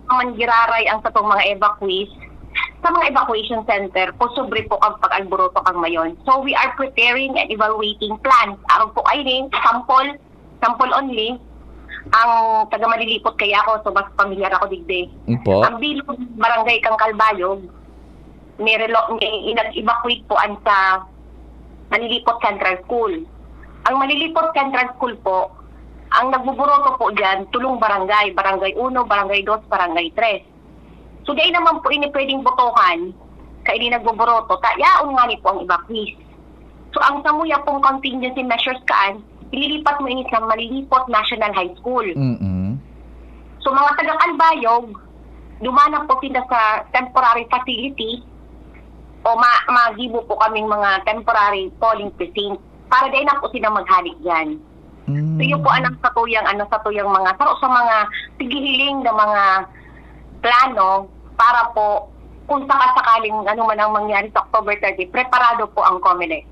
naman giraray ang satong mga evacuees sa mga evacuation center po sobre po kag pag-alboroto kang mayon. So we are preparing and evaluating plans. Aron po ay rin sample only ang taga Malilipot kaya ako, so mas pamilyar ako digde. Po. Ang bilog barangay kang Calbayog may inag-evacuate po an sa Malilipot Central School. Ang Malilipot Central School po, ang nagbuboroto po dyan, tulong barangay, barangay 1, barangay 2, barangay 3. So dahil naman po ini pwedeng botohan, kaya ini nagbuboroto, yaon nga ni po ang evacuees. So ang samuya pong contingency measures kaan, ililipat mo ini sa Malilipot National High School. So mga taga-Calbayog, dumanap po sila sa temporary facility o magibo po kaming mga temporary polling precinct para dahil na po sila maghalik dyan. So yun po anong satuyang mga saro sa mga tigihiling na mga plano para po kung sakasakaling ano man ang mangyari sa October 30, preparado po ang COMELEC.